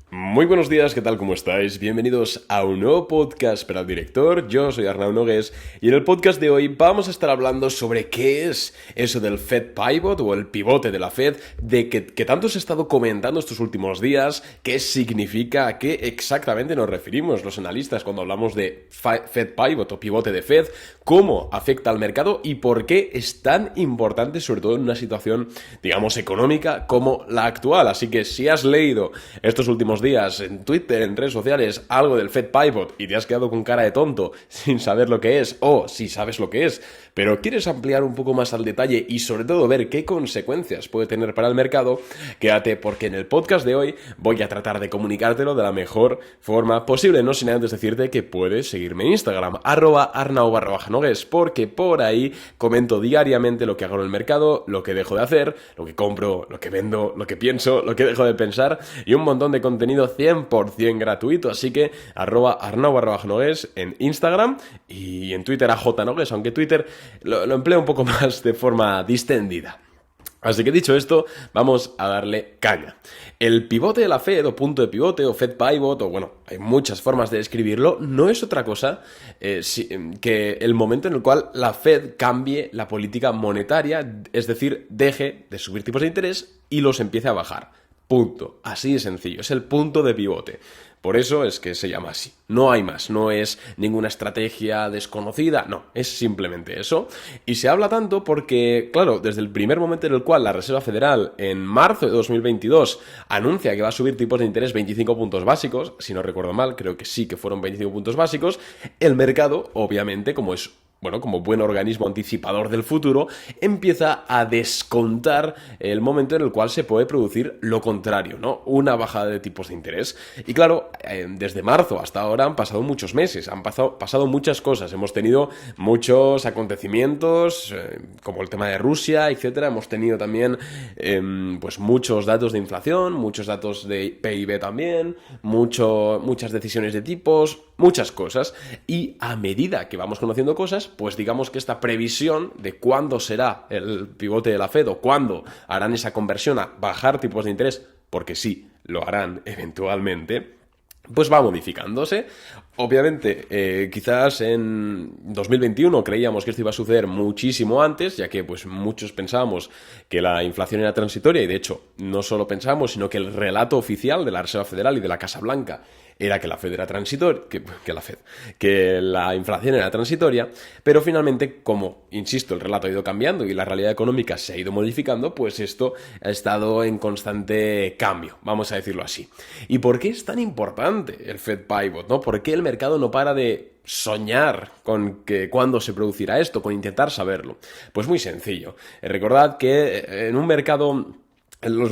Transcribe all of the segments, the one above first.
Muy buenos días, ¿qué tal? ¿Cómo estáis? Bienvenidos a un nuevo podcast para el director. Yo soy Arnau Nogués y en el podcast de hoy vamos a estar hablando sobre qué es eso del Fed Pivot o el pivote de la Fed, de que tanto se ha estado comentando estos últimos días, qué significa, a qué exactamente nos referimos los analistas cuando hablamos de Fed Pivot o pivote de Fed, cómo afecta al mercado y por qué es tan importante, sobre todo en una situación, digamos, económica como la actual. Así que si has leído estos últimos días en Twitter, en redes sociales, algo del Fed Pivot y te has quedado con cara de tonto sin saber lo que es, o si sabes lo que es, pero quieres ampliar un poco más al detalle y sobre todo ver qué consecuencias puede tener para el mercado, quédate porque en el podcast de hoy voy a tratar de comunicártelo de la mejor forma posible, no sin antes decirte que puedes seguirme en Instagram, @arnau_nogues, porque por ahí comento diariamente lo que hago en el mercado, lo que dejo de hacer, lo que compro, lo que vendo, lo que pienso, lo que dejo de pensar y un montón de contenido 100% gratuito, así que @arnau_nogues en Instagram y en Twitter @jnogues, aunque Twitter lo empleo un poco más de forma distendida. Así que dicho esto, vamos a darle caña. El pivote de la Fed, o punto de pivote, o Fed Pivot, o bueno, hay muchas formas de describirlo, no es otra cosa que el momento en el cual la Fed cambie la política monetaria, es decir, deje de subir tipos de interés y los empiece a bajar. Punto. Así de sencillo. Es el punto de pivote. Por eso es que se llama así. No hay más. No es ninguna estrategia desconocida. No, es simplemente eso. Y se habla tanto porque, claro, desde el primer momento en el cual la Reserva Federal, en marzo de 2022, anuncia que va a subir tipos de interés 25 puntos básicos, si no recuerdo mal, creo que sí que fueron 25 puntos básicos, el mercado, obviamente, como buen organismo anticipador del futuro, empieza a descontar el momento en el cual se puede producir lo contrario, ¿no? Una bajada de tipos de interés. Y claro, desde marzo hasta ahora han pasado muchos meses, han pasado muchas cosas. Hemos tenido muchos acontecimientos, como el tema de Rusia, etcétera. Hemos tenido también pues muchos datos de inflación, muchos datos de PIB también, muchas decisiones de tipos, muchas cosas. Y a medida que vamos conociendo cosas, pues digamos que esta previsión de cuándo será el pivote de la Fed o cuándo harán esa conversión a bajar tipos de interés, porque sí, lo harán eventualmente, pues va modificándose. Obviamente, quizás en 2021 creíamos que esto iba a suceder muchísimo antes, ya que pues muchos pensábamos que la inflación era transitoria y de hecho no solo pensábamos, sino que el relato oficial de la Reserva Federal y de la Casa Blanca era que la Fed era transitoria, que la inflación era transitoria, pero finalmente, como, insisto, el relato ha ido cambiando y la realidad económica se ha ido modificando, pues esto ha estado en constante cambio, vamos a decirlo así. ¿Y por qué es tan importante el Fed Pivot, ¿no? ¿Por qué el mercado no para de soñar con que cuándo se producirá esto, con intentar saberlo? Pues muy sencillo. Recordad que en los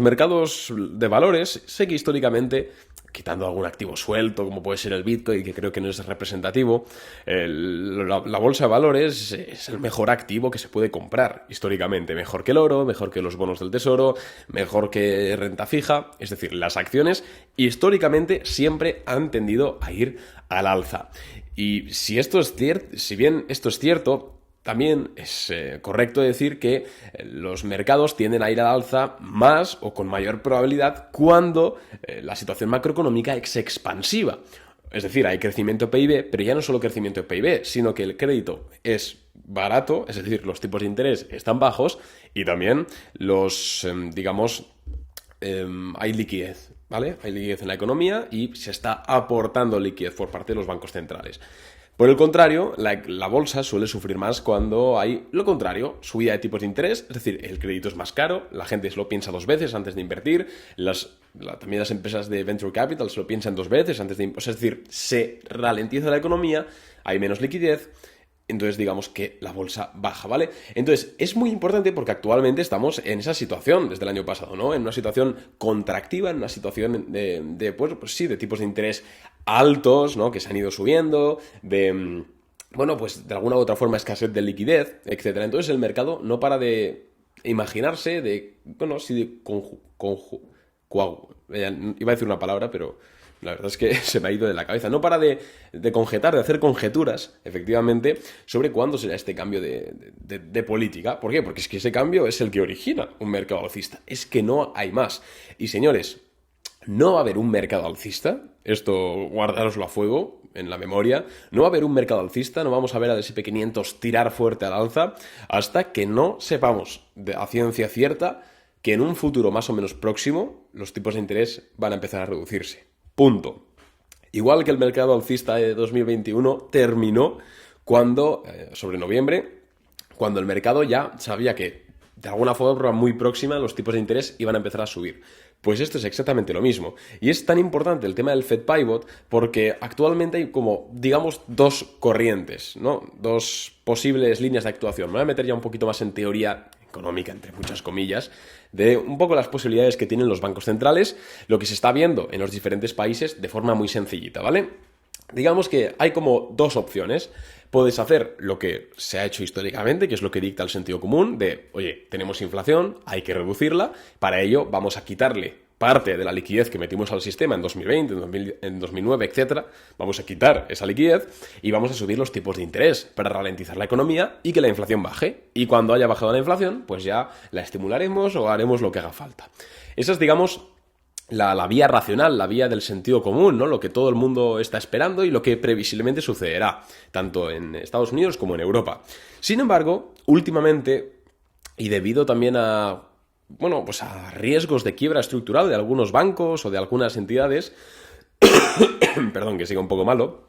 mercados de valores, sé que históricamente, quitando algún activo suelto, como puede ser el Bitcoin, que creo que no es representativo, la bolsa de valores es el mejor activo que se puede comprar históricamente. Mejor que el oro, mejor que los bonos del tesoro, mejor que renta fija. Es decir, las acciones históricamente siempre han tendido a ir al alza. Y si bien esto es cierto, también es correcto decir que los mercados tienden a ir al alza más o con mayor probabilidad cuando la situación macroeconómica es expansiva. Es decir, hay crecimiento de PIB, pero ya no solo crecimiento de PIB, sino que el crédito es barato, es decir, los tipos de interés están bajos y también hay liquidez, ¿vale? Hay liquidez en la economía y se está aportando liquidez por parte de los bancos centrales. Por el contrario, la bolsa suele sufrir más cuando hay lo contrario, subida de tipos de interés, es decir, el crédito es más caro, la gente se lo piensa dos veces antes de invertir, también las empresas de venture capital se lo piensan dos veces antes de invertir, es decir, se ralentiza la economía, hay menos liquidez. Entonces digamos que la bolsa baja, ¿vale? Entonces es muy importante porque actualmente estamos en esa situación desde el año pasado, ¿no? En una situación contractiva, en una situación de tipos de interés altos, ¿no? Que se han ido subiendo, pues de alguna u otra forma escasez de liquidez, etcétera. Entonces el mercado no para de imaginarse iba a decir una palabra, pero la verdad es que se me ha ido de la cabeza. No para de hacer conjeturas, efectivamente, sobre cuándo será este cambio de política. ¿Por qué? Porque es que ese cambio es el que origina un mercado alcista. Es que no hay más. Y señores, no va a haber un mercado alcista, esto guardároslo a fuego en la memoria, no va a haber un mercado alcista, no vamos a ver al S&P 500 tirar fuerte al alza hasta que no sepamos a ciencia cierta que en un futuro más o menos próximo los tipos de interés van a empezar a reducirse. Punto. Igual que el mercado alcista de 2021 terminó cuando, sobre noviembre, cuando el mercado ya sabía que de alguna forma muy próxima los tipos de interés iban a empezar a subir. Pues esto es exactamente lo mismo. Y es tan importante el tema del Fed Pivot porque actualmente hay como, digamos, dos corrientes, ¿no? Dos posibles líneas de actuación. Me voy a meter ya un poquito más en teoría económica, entre muchas comillas, de un poco las posibilidades que tienen los bancos centrales, lo que se está viendo en los diferentes países de forma muy sencillita, ¿vale? Digamos que hay como dos opciones. Puedes hacer lo que se ha hecho históricamente, que es lo que dicta el sentido común, de, oye, tenemos inflación, hay que reducirla, para ello vamos a quitarle parte de la liquidez que metimos al sistema en 2020, en 2009, etcétera, vamos a quitar esa liquidez y vamos a subir los tipos de interés para ralentizar la economía y que la inflación baje. Y cuando haya bajado la inflación, pues ya la estimularemos o haremos lo que haga falta. Esa es, digamos, la vía racional, la vía del sentido común, ¿no? Lo que todo el mundo está esperando y lo que previsiblemente sucederá, tanto en Estados Unidos como en Europa. Sin embargo, últimamente, y debido también a, bueno, pues a riesgos de quiebra estructural de algunos bancos o de algunas entidades, perdón, que siga un poco malo,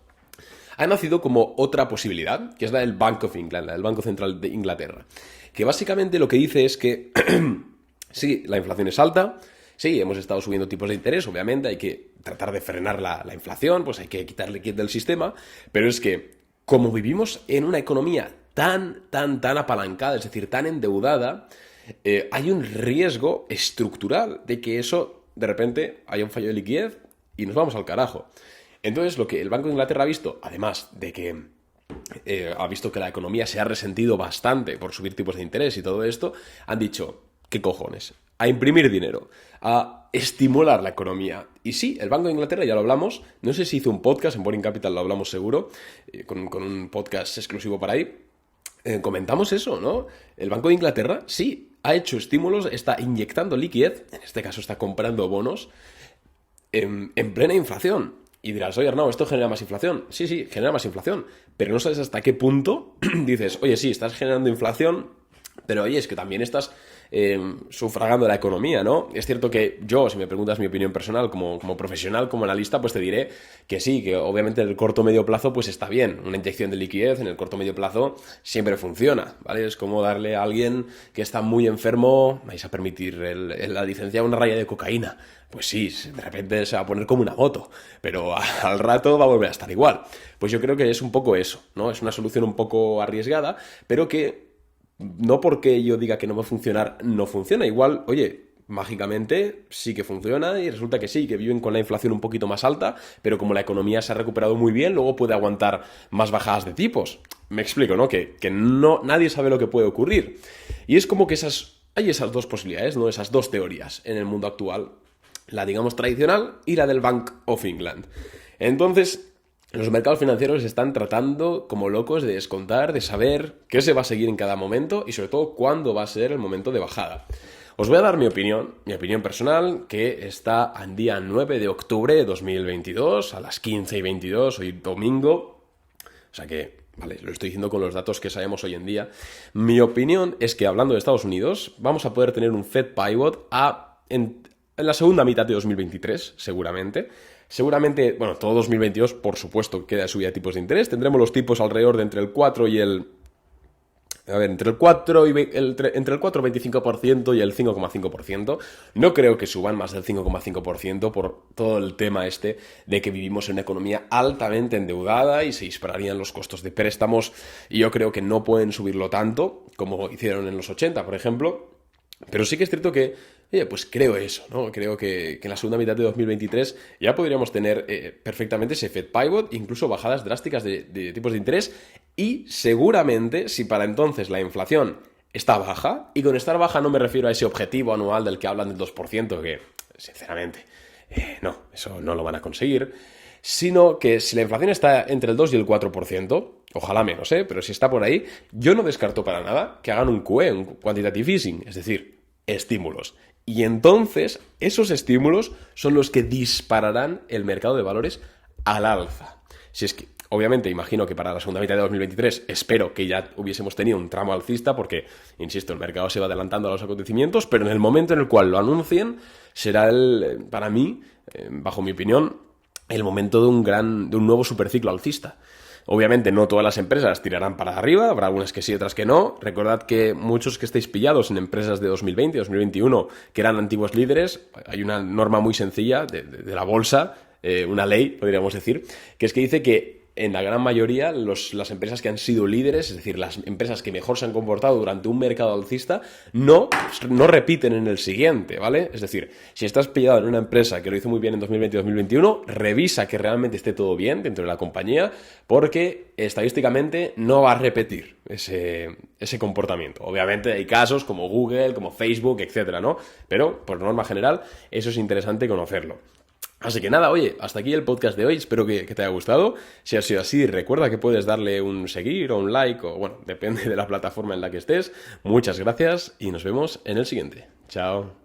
ha nacido como otra posibilidad, que es la del Bank of England, la del Banco Central de Inglaterra, que básicamente lo que dice es que sí, la inflación es alta. Sí, hemos estado subiendo tipos de interés, obviamente, hay que tratar de frenar la inflación, pues hay que quitarle liquidez del sistema, pero es que como vivimos en una economía tan apalancada, es decir, tan endeudada, hay un riesgo estructural de que eso, de repente, haya un fallo de liquidez y nos vamos al carajo. Entonces, lo que el Banco de Inglaterra ha visto, además de que ha visto que la economía se ha resentido bastante por subir tipos de interés y todo esto, han dicho, ¿qué cojones? A imprimir dinero, a estimular la economía. Y sí, el Banco de Inglaterra, ya lo hablamos, no sé si hizo un podcast, en Boring Capital lo hablamos seguro, con un podcast exclusivo para ahí, comentamos eso, ¿no? El Banco de Inglaterra, sí, ha hecho estímulos, está inyectando liquidez, en este caso está comprando bonos, en plena inflación. Y dirás, oye Arnau, ¿esto genera más inflación? Sí, genera más inflación, pero no sabes hasta qué punto dices, oye, sí, estás generando inflación, pero oye, es que también estás sufragando la economía, ¿no? Es cierto que yo, si me preguntas mi opinión personal como profesional, como analista, pues te diré que sí, que obviamente en el corto medio plazo pues está bien. Una inyección de liquidez en el corto medio plazo siempre funciona, ¿vale? Es como darle a alguien que está muy enfermo, vais a permitir la licencia una raya de cocaína. Pues sí, de repente se va a poner como una moto, pero al rato va a volver a estar igual. Pues yo creo que es un poco eso, ¿no? Es una solución un poco arriesgada, pero que no porque yo diga que no va a funcionar, no funciona. Igual, oye, mágicamente sí que funciona y resulta que sí, que viven con la inflación un poquito más alta, pero como la economía se ha recuperado muy bien, luego puede aguantar más bajadas de tipos. Me explico, ¿no? Que no, nadie sabe lo que puede ocurrir. Y es como que hay esas dos posibilidades, ¿no? Esas dos teorías en el mundo actual. La, digamos, tradicional y la del Bank of England. Entonces, los mercados financieros están tratando como locos de descontar, de saber qué se va a seguir en cada momento y sobre todo cuándo va a ser el momento de bajada. Os voy a dar mi opinión personal, que está al día 9 de octubre de 2022, a las 15:22, hoy domingo. O sea que, vale, lo estoy diciendo con los datos que sabemos hoy en día. Mi opinión es que, hablando de Estados Unidos, vamos a poder tener un Fed Pivot en la segunda mitad de 2023, seguramente. Seguramente, bueno, todo 2022, por supuesto, queda subida de tipos de interés. Tendremos los tipos alrededor de entre el 4 y el... A ver, entre el 4,25% y el 5,5%. No creo que suban más del 5,5% por todo el tema este de que vivimos en una economía altamente endeudada y se dispararían los costos de préstamos. Y yo creo que no pueden subirlo tanto como hicieron en los 80, por ejemplo. Pero sí que es cierto que, oye, pues creo eso, ¿no? Creo que en la segunda mitad de 2023 ya podríamos tener perfectamente ese Fed Pivot, incluso bajadas drásticas de tipos de interés y seguramente, si para entonces la inflación está baja, y con estar baja no me refiero a ese objetivo anual del que hablan del 2%, que, sinceramente, no, eso no lo van a conseguir, sino que si la inflación está entre el 2 y el 4%, ojalá menos, pero si está por ahí, yo no descarto para nada que hagan un QE, un Quantitative Easing, es decir, estímulos. Y entonces, esos estímulos son los que dispararán el mercado de valores al alza. Si es que, obviamente, imagino que para la segunda mitad de 2023 espero que ya hubiésemos tenido un tramo alcista porque, insisto, el mercado se va adelantando a los acontecimientos, pero en el momento en el cual lo anuncien será para mí, bajo mi opinión, el momento de un nuevo superciclo alcista. Obviamente no todas las empresas tirarán para arriba, habrá algunas que sí, otras que no. Recordad que muchos que estéis pillados en empresas de 2020, 2021, que eran antiguos líderes, hay una norma muy sencilla de la bolsa, una ley, podríamos decir, que es que dice que en la gran mayoría las empresas que han sido líderes, es decir, las empresas que mejor se han comportado durante un mercado alcista, no repiten en el siguiente, ¿vale? Es decir, si estás pillado en una empresa que lo hizo muy bien en 2020 y 2021, revisa que realmente esté todo bien dentro de la compañía, porque estadísticamente no va a repetir ese comportamiento. Obviamente hay casos como Google, como Facebook, etcétera, ¿no? Pero, por norma general, eso es interesante conocerlo. Así que nada, oye, hasta aquí el podcast de hoy, espero que te haya gustado. Si ha sido así, recuerda que puedes darle un seguir o un like, o bueno, depende de la plataforma en la que estés. Muchas gracias y nos vemos en el siguiente. Chao.